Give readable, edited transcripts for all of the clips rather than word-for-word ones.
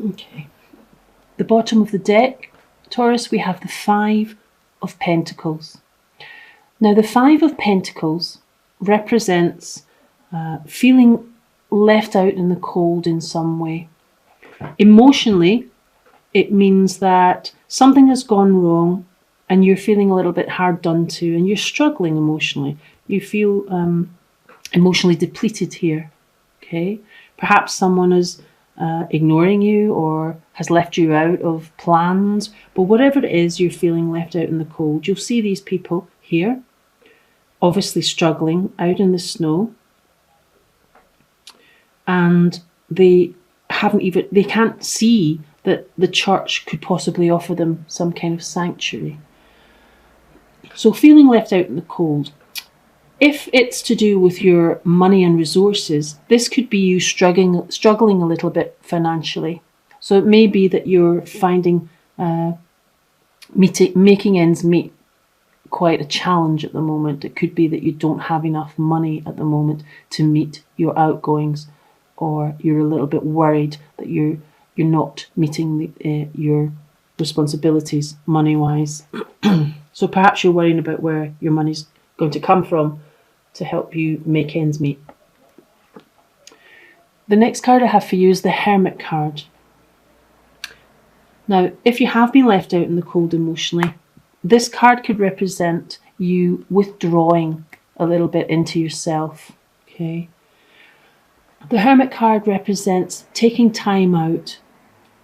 Okay. The bottom of the deck, Taurus, we have the Five of Pentacles. Now, the Five of Pentacles represents feeling left out in the cold in some way. Emotionally, it means that something has gone wrong and you're feeling a little bit hard done to and you're struggling emotionally. You feel emotionally depleted here. Okay, perhaps someone is ignoring you or has left you out of plans, but whatever it is, you're feeling left out in the cold. You'll see these people here, obviously struggling out in the snow, and they can't see that the church could possibly offer them some kind of sanctuary. So feeling left out in the cold. If it's to do with your money and resources, this could be you struggling a little bit financially. So it may be that you're finding making ends meet quite a challenge at the moment. It could be that you don't have enough money at the moment to meet your outgoings, or you're a little bit worried that you're not meeting your responsibilities money-wise. So perhaps you're worrying about where your money's going to come from to help you make ends meet. The next card I have for you is the Hermit card. Now, if you have been left out in the cold emotionally, this card could represent you withdrawing a little bit into yourself. Okay. The Hermit card represents taking time out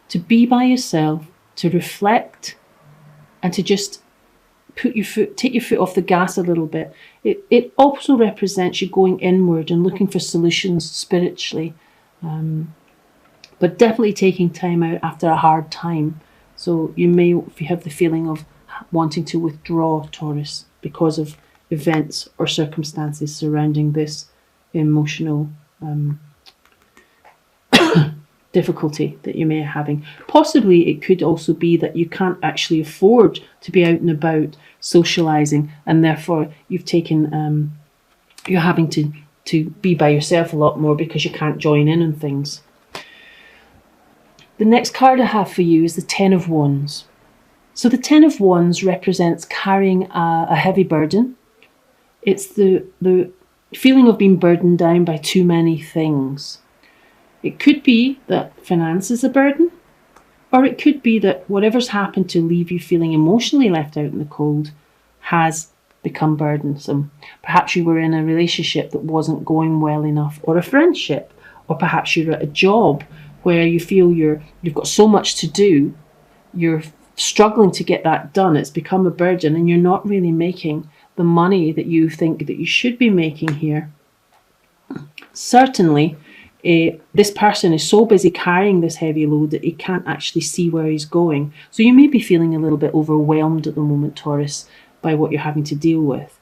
to be by yourself, to reflect, and to just take your foot off the gas a little bit. It also represents you going inward and looking for solutions spiritually, but definitely taking time out after a hard time. So you may have the feeling of wanting to withdraw, Taurus, because of events or circumstances surrounding this emotional difficulty that you may be having. Possibly it could also be that you can't actually afford to be out and about socializing, and therefore you've taken you're having to be by yourself a lot more because you can't join in on things. The next card I have for you is the Ten of Wands. So the Ten of Wands represents carrying a heavy burden. It's the feeling of being burdened down by too many things. It could be that finance is a burden, or it could be that whatever's happened to leave you feeling emotionally left out in the cold has become burdensome. Perhaps you were in a relationship that wasn't going well enough, or a friendship, or perhaps you're at a job where you feel you've got so much to do, you're struggling to get that done. It's become a burden and you're not really making the money that you think that you should be making here. Certainly, this person is so busy carrying this heavy load that he can't actually see where he's going. So you may be feeling a little bit overwhelmed at the moment, Taurus, by what you're having to deal with.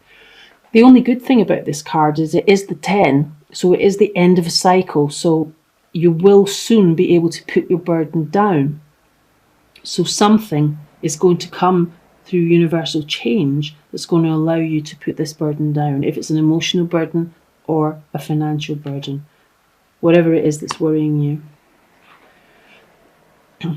The only good thing about this card is it is the 10, so it is the end of a cycle. So you will soon be able to put your burden down. So something is going to come through universal change that's going to allow you to put this burden down, if it's an emotional burden or a financial burden. Whatever it is that's worrying you.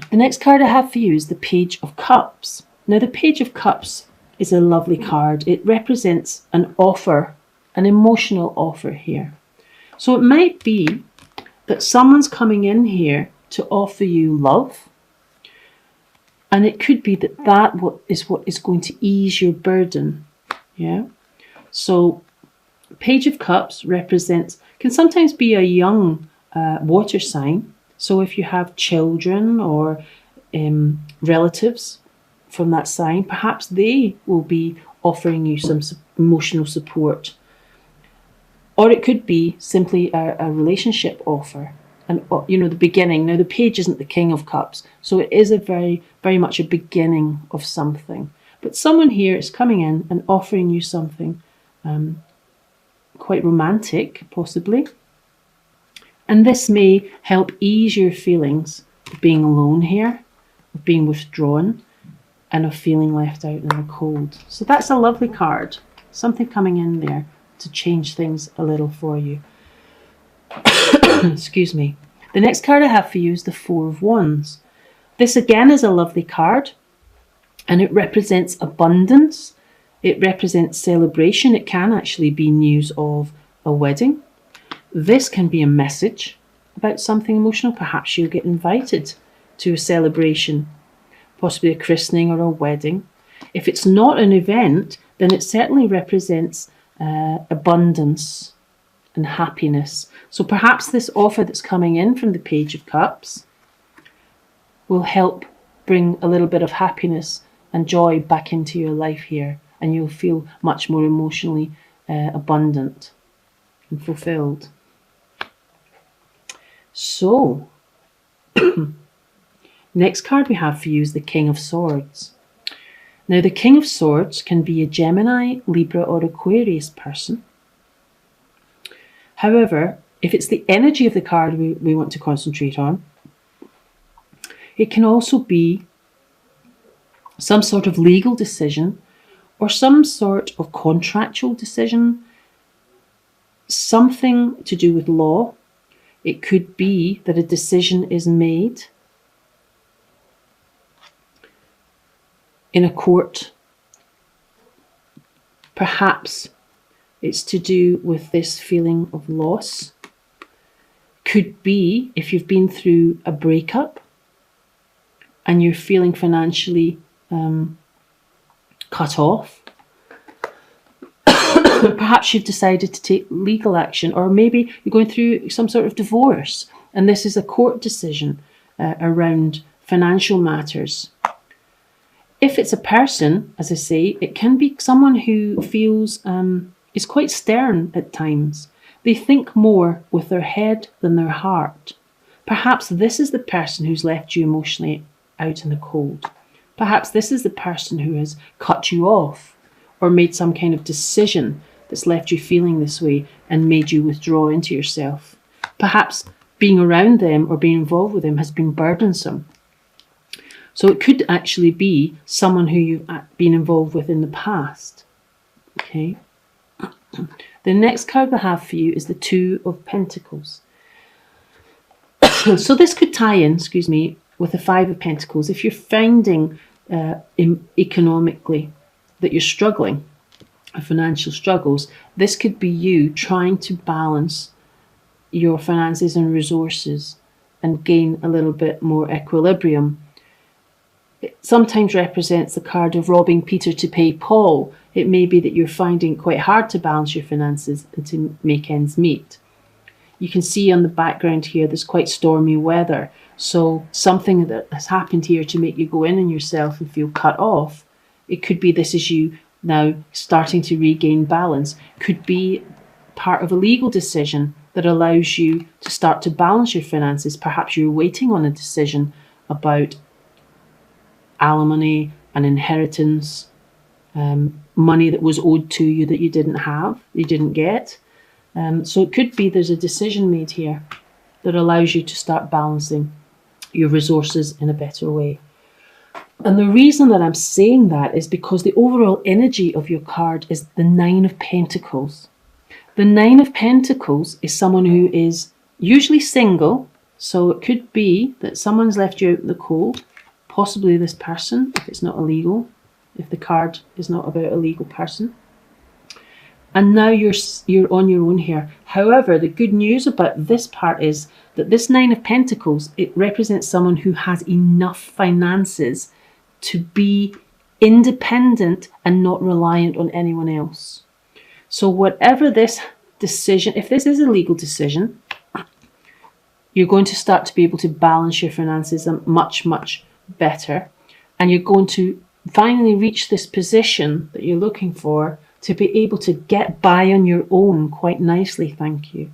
The next card I have for you is the Page of Cups. Now, the Page of Cups is a lovely card. It represents an offer, an emotional offer here. So it might be that someone's coming in here to offer you love, and it could be that what is going to ease your burden. Yeah. So Page of Cups can sometimes be a young water sign. So if you have children or relatives from that sign, perhaps they will be offering you some emotional support. Or it could be simply a relationship offer, and the beginning. Now, the Page isn't the King of Cups, so it is a very, very much a beginning of something. But someone here is coming in and offering you something quite romantic, possibly. And this may help ease your feelings of being alone here, of being withdrawn, and of feeling left out in the cold. So that's a lovely card. Something coming in there to change things a little for you. Excuse me. The next card I have for you is the Four of Wands. This again is a lovely card, and it represents abundance. It represents celebration. It can actually be news of a wedding. This can be a message about something emotional. Perhaps you'll get invited to a celebration, possibly a christening or a wedding. If it's not an event, then it certainly represents abundance and happiness. So perhaps this offer that's coming in from the Page of Cups will help bring a little bit of happiness and joy back into your life here, and you'll feel much more emotionally abundant and fulfilled. So, next card we have for you is the King of Swords. Now, the King of Swords can be a Gemini, Libra, or Aquarius person. However, if it's the energy of the card we want to concentrate on, it can also be some sort of legal decision or some sort of contractual decision, something to do with law. It could be that a decision is made in a court. Perhaps it's to do with this feeling of loss. Could be if you've been through a breakup and you're feeling financially cut off. Perhaps you've decided to take legal action, or maybe you're going through some sort of divorce and this is a court decision around financial matters. If it's a person, as I say, it can be someone who feels is quite stern at times. They think more with their head than their heart. Perhaps this is the person who's left you emotionally out in the cold. Perhaps this is the person who has cut you off or made some kind of decision that's left you feeling this way and made you withdraw into yourself. Perhaps being around them or being involved with them has been burdensome. So it could actually be someone who you've been involved with in the past. Okay. The next card I have for you is the Two of Pentacles. So this could tie in, with the Five of Pentacles. If you're finding economically that you're struggling, financial struggles, this could be you trying to balance your finances and resources and gain a little bit more equilibrium. It sometimes represents the card of robbing Peter to pay Paul. It may be that you're finding it quite hard to balance your finances and to make ends meet. You can see on the background here there's quite stormy weather. So something that has happened here to make you go in on yourself and feel cut off. It could be this is you now starting to regain balance. Could be part of a legal decision that allows you to start to balance your finances. Perhaps you're waiting on a decision about alimony and inheritance, money that was owed to you that you didn't have, you didn't get. So it could be there's a decision made here that allows you to start balancing your resources in a better way. And the reason that I'm saying that is because the overall energy of your card is the Nine of Pentacles. The Nine of Pentacles is someone who is usually single. So it could be that someone's left you out in the cold, possibly this person, if it's not illegal, if the card is not about a legal person. And now you're on your own here. However, the good news about this part is that this Nine of Pentacles, it represents someone who has enough finances to be independent and not reliant on anyone else. So whatever this decision, if this is a legal decision, you're going to start to be able to balance your finances much, much better. And you're going to finally reach this position that you're looking for to be able to get by on your own quite nicely, thank you.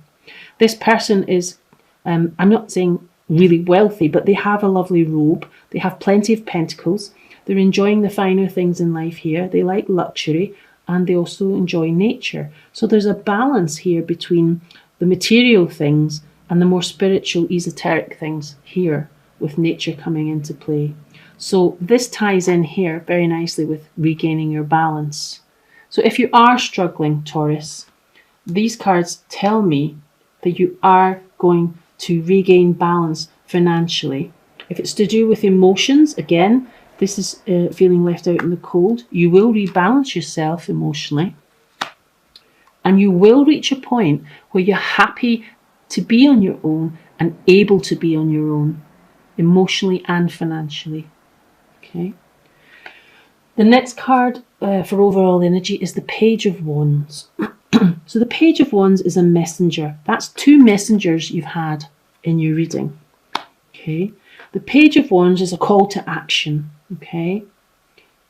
This person is, I'm not saying really wealthy, but they have a lovely robe. They have plenty of pentacles. They're enjoying the finer things in life here. They like luxury and they also enjoy nature. So there's a balance here between the material things and the more spiritual, esoteric things here with nature coming into play. So this ties in here very nicely with regaining your balance. So if you are struggling, Taurus, these cards tell me that you are going to regain balance financially. If it's to do with emotions, again, this is feeling left out in the cold. You will rebalance yourself emotionally. And you will reach a point where you're happy to be on your own and able to be on your own, emotionally and financially. Okay. The next card for overall energy is the Page of Wands. So the Page of Wands is a messenger. That's two messengers you've had in your reading. Okay. The Page of Wands is a call to action. Okay.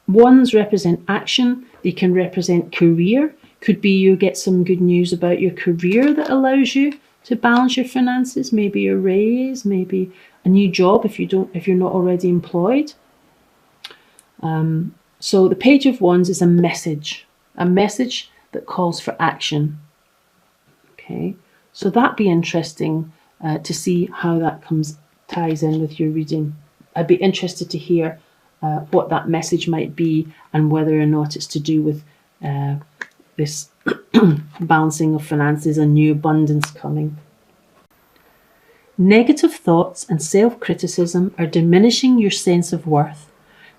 Wands represent action. They can represent career. Could be you get some good news about your career that allows you to balance your finances. Maybe a raise, maybe a new job if you're not already employed. So the Page of Wands is a message that calls for action. Okay, so that'd be interesting to see how that ties in with your reading. I'd be interested to hear what that message might be and whether or not it's to do with this balancing of finances and new abundance coming. Negative thoughts and self-criticism are diminishing your sense of worth,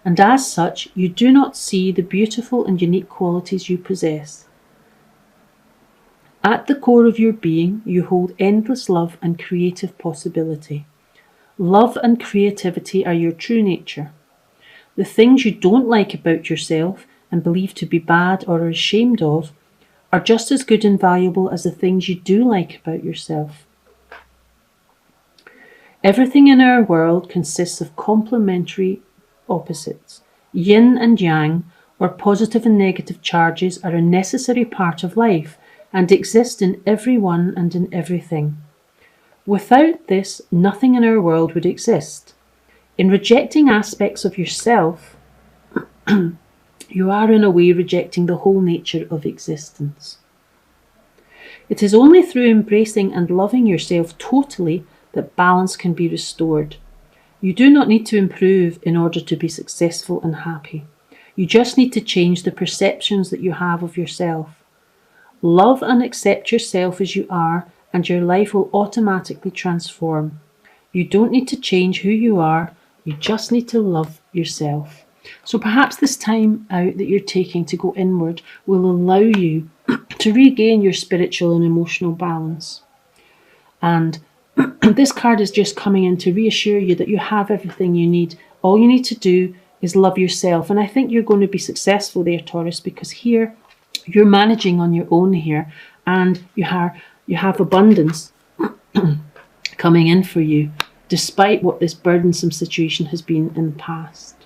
and as such, you do not see the beautiful and unique qualities you possess. At the core of your being, you hold endless love and creative possibility. Love and creativity are your true nature. The things you don't like about yourself and believe to be bad or are ashamed of are just as good and valuable as the things you do like about yourself. Everything in our world consists of complementary opposites. Yin and yang, or positive and negative charges, are a necessary part of life and exist in everyone and in everything. Without this, nothing in our world would exist. In rejecting aspects of yourself, you are in a way rejecting the whole nature of existence. It is only through embracing and loving yourself totally that balance can be restored. You do not need to improve in order to be successful and happy. You just need to change the perceptions that you have of yourself. Love and accept yourself as you are, and your life will automatically transform. You don't need to change who you are, you just need to love yourself. So perhaps this time out that you're taking to go inward will allow you to regain your spiritual and emotional balance. And this card is just coming in to reassure you that you have everything you need. All you need to do is love yourself. And I think you're going to be successful there, Taurus, because here you're managing on your own here, and you have abundance coming in for you, despite what this burdensome situation has been in the past.